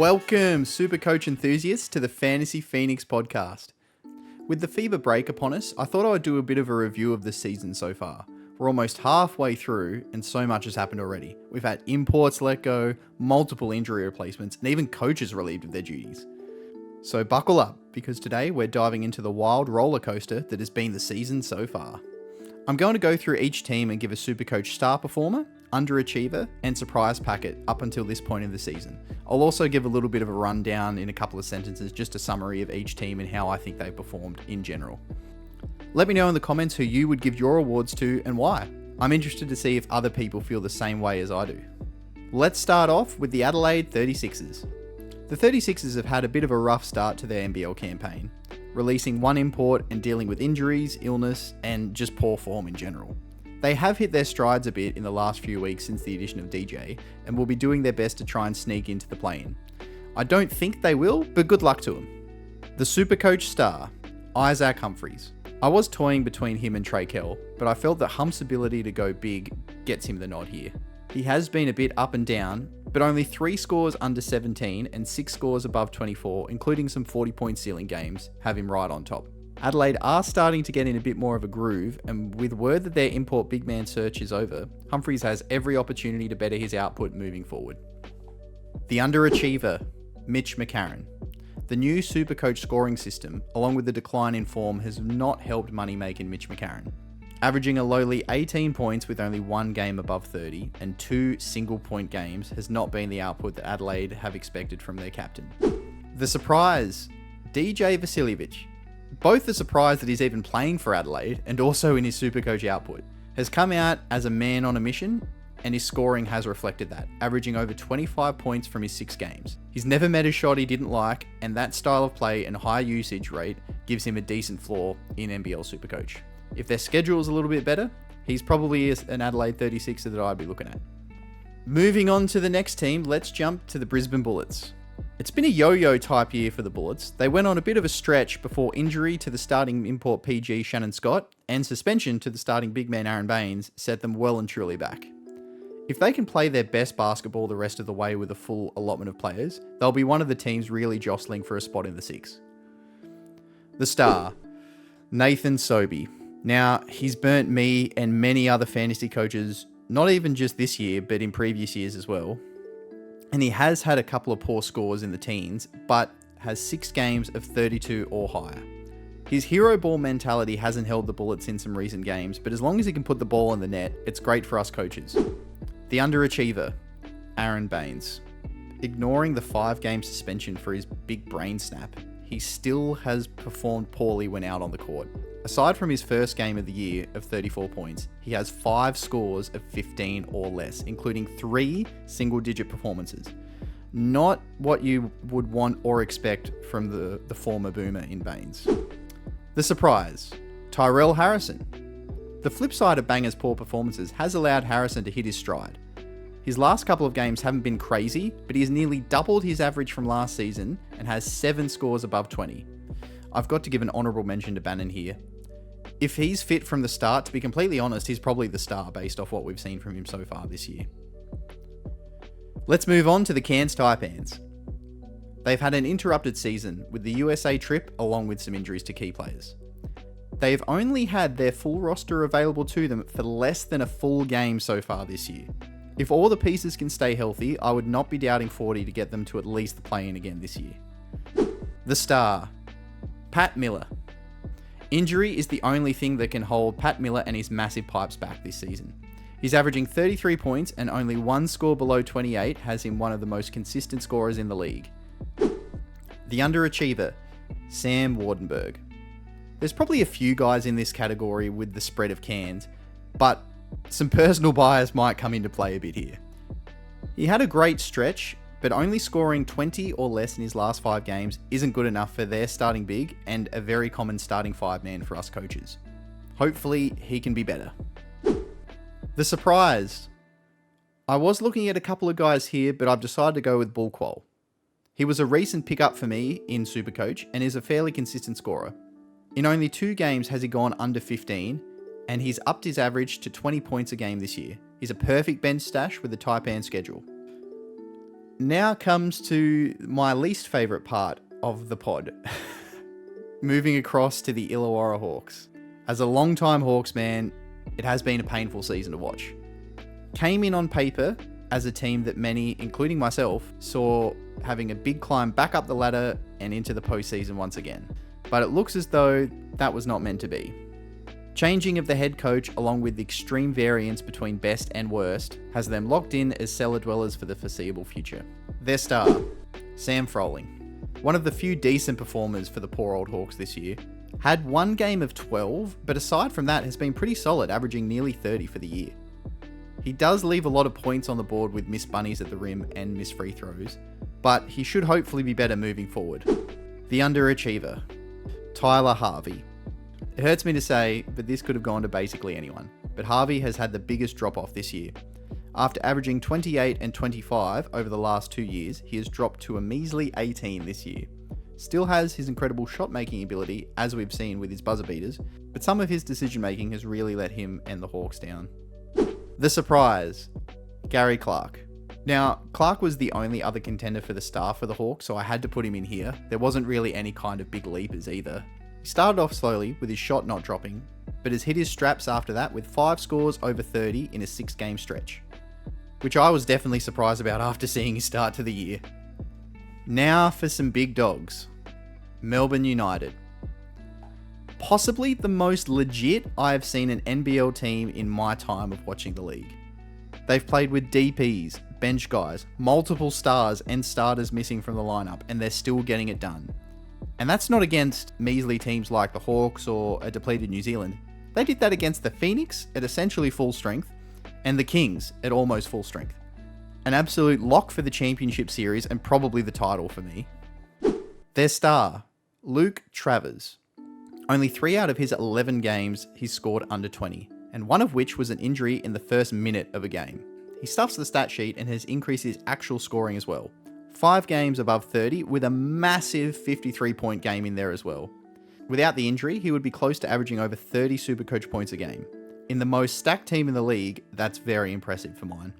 Welcome, SuperCoach enthusiasts, to the Fantasy Phoenix podcast. With the FIBA break upon us, I thought I would do a bit of a review of the season so far. We're almost halfway through, and so much has happened already. We've had imports let go, multiple injury replacements, and even coaches relieved of their duties. So buckle up, because today we're diving into the wild roller coaster that has been the season so far. I'm going to go through each team and give a SuperCoach Star performer, Underachiever, and Suprise Packet up until this point in the season. I'll also give a little bit of a rundown in a couple of sentences, just a summary of each team and how I think they performed in general. Let me know in the comments who you would give your awards to and why. I'm interested to see if other people feel the same way as I do. Let's start off with the Adelaide 36ers. The 36ers have had a bit of a rough start to their NBL campaign, releasing one import and dealing with injuries, illness, and just poor form in general. They have hit their strides a bit in the last few weeks since the addition of DJ, and will be doing their best to try and sneak into the play-in. I don't think they will, but good luck to them. The SuperCoach Star, Isaac Humphries. I was toying between him and Trey Kell, but I felt that Hump's ability to go big gets him the nod here. He has been a bit up and down, but only 3 scores under 17 and 6 scores above 24, including some 40-point ceiling games, have him right on top. Adelaide are starting to get in a bit more of a groove, and with word that their import big man search is over, Humphries has every opportunity to better his output moving forward. The Underachiever, Mitch McCarron. The new SuperCoach scoring system, along with the decline in form, has not helped money-making Mitch McCarron. Averaging a lowly 18 points with only 1 game above 30 and 2 single-point games has not been the output that Adelaide have expected from their captain. The surprise, DJ Vasiljevic. Both the surprise that he's even playing for Adelaide and also in his SuperCoach output, has come out as a man on a mission, and his scoring has reflected that, averaging over 25 points from his 6 games. He's never met a shot he didn't like, and that style of play and high usage rate gives him a decent floor in NBL SuperCoach. If their schedule is a little bit better, he's probably an Adelaide 36er that I'd be looking at. Moving on to the next team, let's jump to the Brisbane Bullets. It's been a yo-yo type year for the Bullets. They went on a bit of a stretch before injury to the starting import PG Shannon Scott and suspension to the starting big man Aaron Baines set them well and truly back. If they can play their best basketball the rest of the way with a full allotment of players, they'll be one of the teams really jostling for a spot in the 6. The Star, Nathan Sobey. Now, he's burnt me and many other fantasy coaches, not even just this year, but in previous years as well. And he has had a couple of poor scores in the teens, but has 6 games of 32 or higher. His hero ball mentality hasn't held the Bullets in some recent games, but as long as he can put the ball in the net, it's great for us coaches. The Underachiever, Aaron Baines. Ignoring the 5-game suspension for his big brain snap, he still has performed poorly when out on the court. Aside from his first game of the year of 34 points, he has 5 scores of 15 or less, including 3 single-digit performances. Not what you would want or expect from the former boomer in Baines. The surprise, Tyrell Harrison. The flip side of Banger's poor performances has allowed Harrison to hit his stride. His last couple of games haven't been crazy, but he has nearly doubled his average from last season and has 7 scores above 20. I've got to give an honourable mention to Bannon here. If he's fit from the start, to be completely honest, he's probably the star based off what we've seen from him so far this year. Let's move on to the Cairns Taipans. They've had an interrupted season with the USA trip along with some injuries to key players. They've only had their full roster available to them for less than a full game so far this year. If all the pieces can stay healthy, I would not be doubting 40 to get them to at least the play-in again this year. The Star, Pat Miller. Injury is the only thing that can hold Pat Miller and his massive pipes back this season. He's averaging 33 points and only 1 score below 28 has him one of the most consistent scorers in the league. The Underachiever, Sam Wardenberg. There's probably a few guys in this category with the spread of cans, but some personal bias might come into play a bit here. He had a great stretch, but only scoring 20 or less in his last 5 games isn't good enough for their starting big and a very common starting 5-man for us coaches. Hopefully, he can be better. The surprise. I was looking at a couple of guys here, but I've decided to go with Bullquall. He was a recent pickup for me in SuperCoach and is a fairly consistent scorer. In only 2 games has he gone under 15, and he's upped his average to 20 points a game this year. He's a perfect bench stash with the Taipan schedule. Now comes to my least favourite part of the pod. Moving across to the Illawarra Hawks. As a long-time Hawks man, it has been a painful season to watch. Came in on paper as a team that many, including myself, saw having a big climb back up the ladder and into the postseason once again. But it looks as though that was not meant to be. Changing of the head coach, along with the extreme variance between best and worst, has them locked in as cellar dwellers for the foreseeable future. Their star, Sam Froling. One of the few decent performers for the poor old Hawks this year. Had one game of 12, but aside from that has been pretty solid, averaging nearly 30 for the year. He does leave a lot of points on the board with missed bunnies at the rim and missed free throws, but he should hopefully be better moving forward. The underachiever, Tyler Harvey. It hurts me to say, but this could have gone to basically anyone. But Harvey has had the biggest drop-off this year. After averaging 28 and 25 over the last 2 years, he has dropped to a measly 18 this year. Still has his incredible shot-making ability, as we've seen with his buzzer beaters, but some of his decision-making has really let him and the Hawks down. The surprise, Gary Clark. Now, Clark was the only other contender for the star for the Hawks, so I had to put him in here. There wasn't really any kind of big leapers either. He started off slowly with his shot not dropping, but has hit his straps after that with 5 scores over 30 in a 6-game stretch, which I was definitely surprised about after seeing his start to the year. Now for some big dogs. Melbourne United. Possibly the most legit I have seen an NBL team in my time of watching the league. They've played with DPs, bench guys, multiple stars and starters missing from the lineup, and they're still getting it done. And that's not against measly teams like the Hawks or a depleted New Zealand. They did that against the Phoenix at essentially full strength, and the Kings at almost full strength. An absolute lock for the championship series and probably the title for me. Their star, Luke Travers. Only 3 out of his 11 games he's scored under 20, and one of which was an injury in the first minute of a game. He stuffs the stat sheet and has increased his actual scoring as well. 5 games above 30 with a massive 53-point game in there as well. Without the injury, he would be close to averaging over 30 SuperCoach points a game. In the most stacked team in the league, that's very impressive for mine.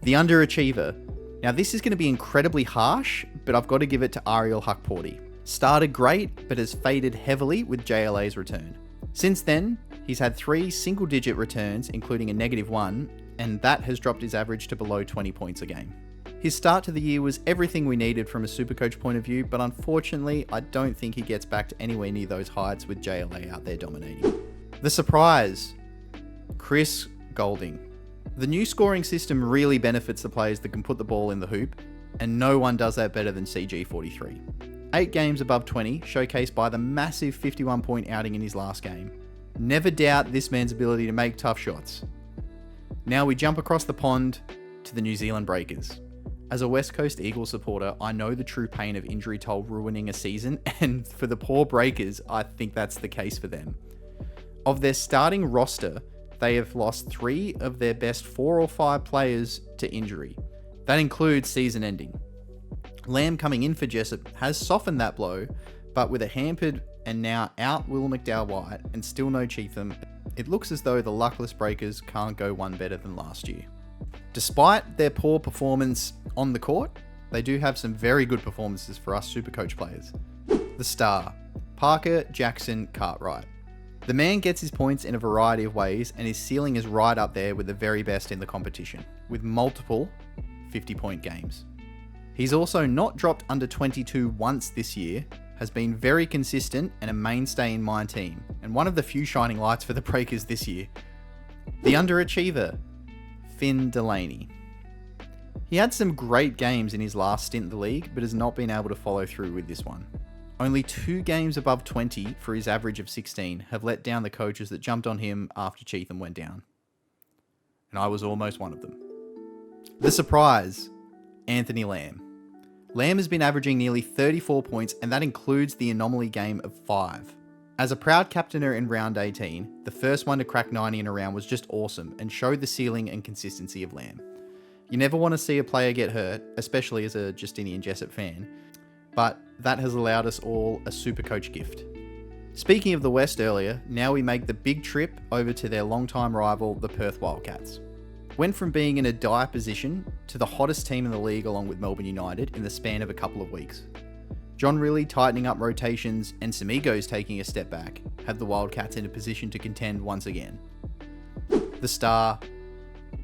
The underachiever. Now this is going to be incredibly harsh, but I've got to give it to Ariel Hukporti. Started great, but has faded heavily with JLA's return. Since then, he's had 3 single-digit returns, including a -1, and that has dropped his average to below 20 points a game. His start to the year was everything we needed from a SuperCoach point of view, but unfortunately, I don't think he gets back to anywhere near those heights with JLA out there dominating. The surprise, Chris Golding. The new scoring system really benefits the players that can put the ball in the hoop, and no one does that better than CG43. 8 games above 20, showcased by the massive 51-point outing in his last game. Never doubt this man's ability to make tough shots. Now we jump across the pond to the New Zealand Breakers. As a West Coast Eagles supporter, I know the true pain of injury toll ruining a season, and for the poor Breakers, I think that's the case for them. Of their starting roster, they have lost 3 of their best 4 or 5 players to injury. That includes season ending. Lamb coming in for Jessup has softened that blow, but with a hampered and now out Will McDowell-White and still no Cheatham, it looks as though the luckless Breakers can't go one better than last year. Despite their poor performance on the court, they do have some very good performances for us SuperCoach players. The star, Parker Jackson Cartwright. The man gets his points in a variety of ways, and his ceiling is right up there with the very best in the competition, with multiple 50-point games. He's also not dropped under 22 once this year, has been very consistent and a mainstay in my team, and one of the few shining lights for the Breakers this year. The underachiever, Finn Delaney. He had some great games in his last stint in the league, but has not been able to follow through with this one. Only 2 games above 20 for his average of 16 have let down the coaches that jumped on him after Cheatham went down. And I was almost one of them. The surprise, Anthony Lamb. Lamb has been averaging nearly 34 points, and that includes the anomaly game of 5. As a proud captainer in round 18, the first one to crack 90 in a round was just awesome and showed the ceiling and consistency of Lamb. You never want to see a player get hurt, especially as a Justinian Jessup fan, but that has allowed us all a SuperCoach gift. Speaking of the West earlier, now we make the big trip over to their longtime rival, the Perth Wildcats. went from being in a dire position to the hottest team in the league along with Melbourne United in the span of a couple of weeks. John Rillie tightening up rotations and some egos taking a step back have the Wildcats in a position to contend once again. The star,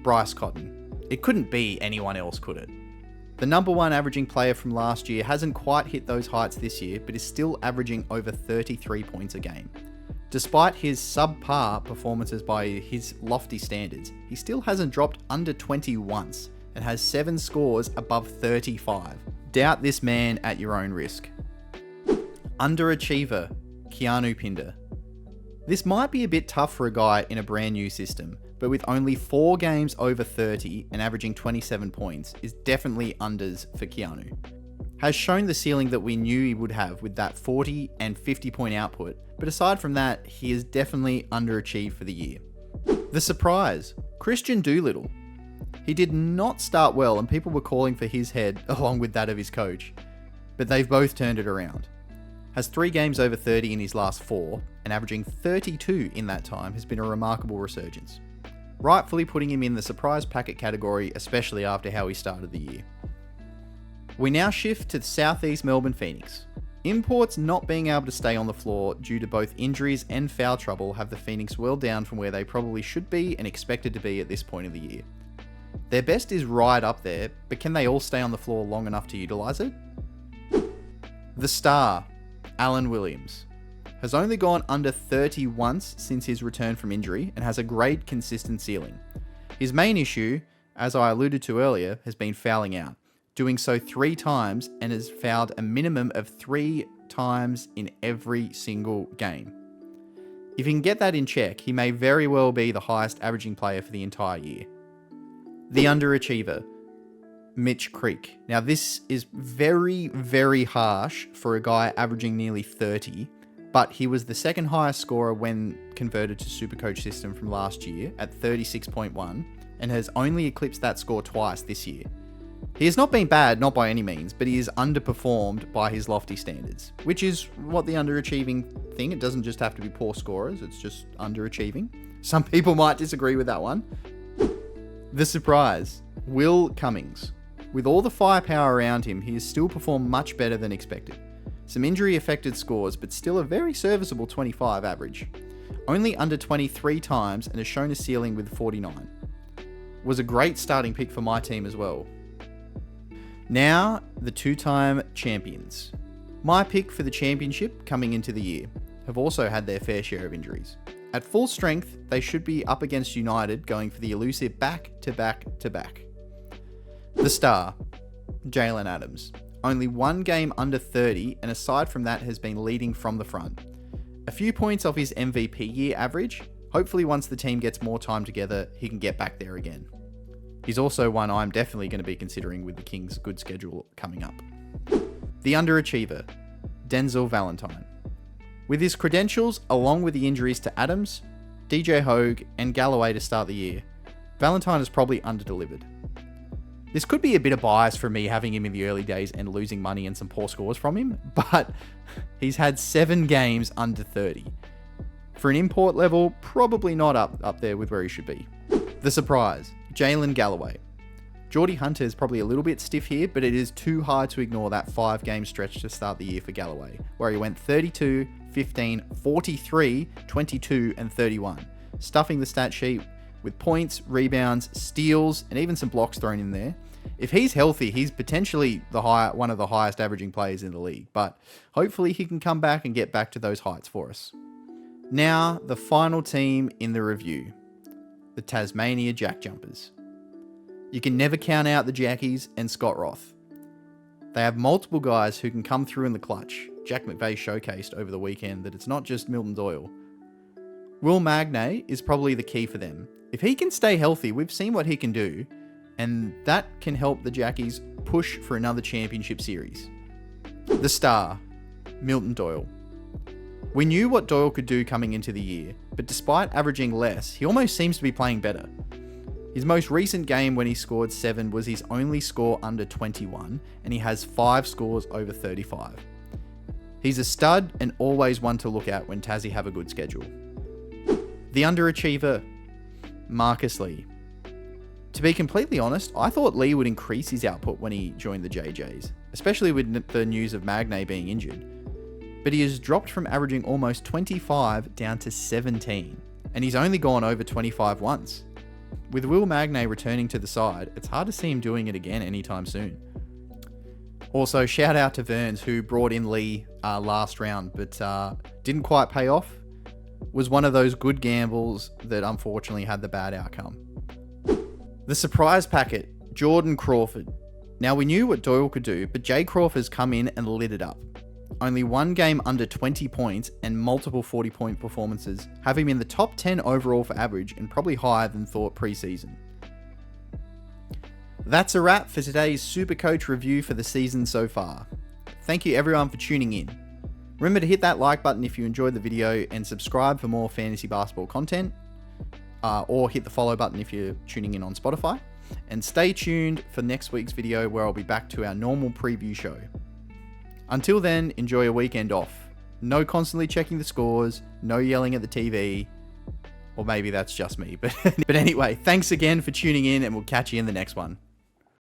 Bryce Cotton. It couldn't be anyone else, could it? The number one averaging player from last year hasn't quite hit those heights this year, but is still averaging over 33 points a game. Despite his subpar performances by his lofty standards, he still hasn't dropped under 20 once and has 7 scores above 35. Doubt this man at your own risk. Underachiever, Keanu Pinder. This might be a bit tough for a guy in a brand new system, but with only 4 games over 30 and averaging 27 points is definitely unders for Keanu. Has shown the ceiling that we knew he would have with that 40 and 50 point output, but aside from that, he is definitely underachieved for the year. The surprise, Christian Doolittle. He did not start well and people were calling for his head along with that of his coach, but they've both turned it around. Has 3 games over 30 in his last 4 and averaging 32 in that time has been a remarkable resurgence. Rightfully putting him in the surprise packet category, especially after how he started the year. We now shift to the Southeast Melbourne Phoenix. Imports not being able to stay on the floor due to both injuries and foul trouble have the Phoenix well down from where they probably should be and expected to be at this point of the year. Their best is right up there, but can they all stay on the floor long enough to utilise it? The star, Alan Williams, has only gone under 30 once since his return from injury and has a great consistent ceiling. His main issue, as I alluded to earlier, has been fouling out, doing so 3 times and has fouled a minimum of 3 times in every single game. If he can get that in check, he may very well be the highest averaging player for the entire year. The underachiever, Mitch Creek. Now this is very, very harsh for a guy averaging nearly 30, but he was the second highest scorer when converted to SuperCoach system from last year at 36.1 and has only eclipsed that score twice this year. He has not been bad, not by any means, but he is underperformed by his lofty standards, which is what the underachieving thing, it doesn't just have to be poor scorers, it's just underachieving. Some people might disagree with that one. The surprise, Will Cummings. With all the firepower around him, he has still performed much better than expected. Some injury-affected scores, but still a very serviceable 25 average. Only under 23 times and has shown a ceiling with 49. Was a great starting pick for my team as well. Now, the 2-time champions. My pick for the championship coming into the year have also had their fair share of injuries. At full strength, they should be up against United going for the elusive back-to-back-to-back. The star, Jalen Adams. Only 1 game under 30 and aside from that has been leading from the front. A few points off his MVP year average. Hopefully once the team gets more time together, he can get back there again. He's also one I'm definitely going to be considering with the Kings' good schedule coming up. The underachiever, Denzel Valentine. With his credentials, along with the injuries to Adams, DJ Hogue, and Galloway to start the year, Valentine is probably underdelivered. This could be a bit of bias for me having him in the early days and losing money and some poor scores from him, but he's had 7 games under 30. For an import level, probably not up there with where he should be. The surprise, Jalen Galloway. Geordie Hunter is probably a little bit stiff here, but it is too hard to ignore that 5-game stretch to start the year for Galloway, where he went 32, 15, 43, 22, and 31, stuffing the stat sheet with points, rebounds, steals, and even some blocks thrown in there. If he's healthy, he's potentially one of the highest averaging players in the league, but hopefully he can come back and get back to those heights for us. Now, the final team in the review, the Tasmania Jack Jumpers. You can never count out the Jackies and Scott Roth. They have multiple guys who can come through in the clutch. Jack McVeigh showcased over the weekend that it's not just Milton Doyle. Will Magnay is probably the key for them. If he can stay healthy, we've seen what he can do, and that can help the Jackies push for another championship series. The star, Milton Doyle. We knew what Doyle could do coming into the year, but despite averaging less, he almost seems to be playing better. His most recent game when he scored 7 was his only score under 21, and he has 5 scores over 35. He's a stud and always one to look at when Tassie have a good schedule. The underachiever, Marcus Lee. To be completely honest, I thought Lee would increase his output when he joined the JJs, especially with the news of Magnay being injured. But he has dropped from averaging almost 25 down to 17, and he's only gone over 25 once. With Will Magnay returning to the side, it's hard to see him doing it again anytime soon. Also, shout out to Verns, who brought in Lee last round, but didn't quite pay off. Was one of those good gambles that unfortunately had the bad outcome. The surprise packet, Jordan Crawford. Now, we knew what Doyle could do, but Jay Crawford's come in and lit it up. Only one game under 20 points and multiple 40-point performances have him in the top 10 overall for average and probably higher than thought preseason. That's a wrap for today's SuperCoach review for the season so far. Thank you everyone for tuning in. Remember to hit that like button if you enjoyed the video and subscribe for more fantasy basketball content. Or hit the follow button if you're tuning in on Spotify. And stay tuned for next week's video where I'll be back to our normal preview show. Until then, enjoy your weekend off. No constantly checking the scores, no yelling at the TV. Or maybe that's just me. But anyway, thanks again for tuning in and we'll catch you in the next one.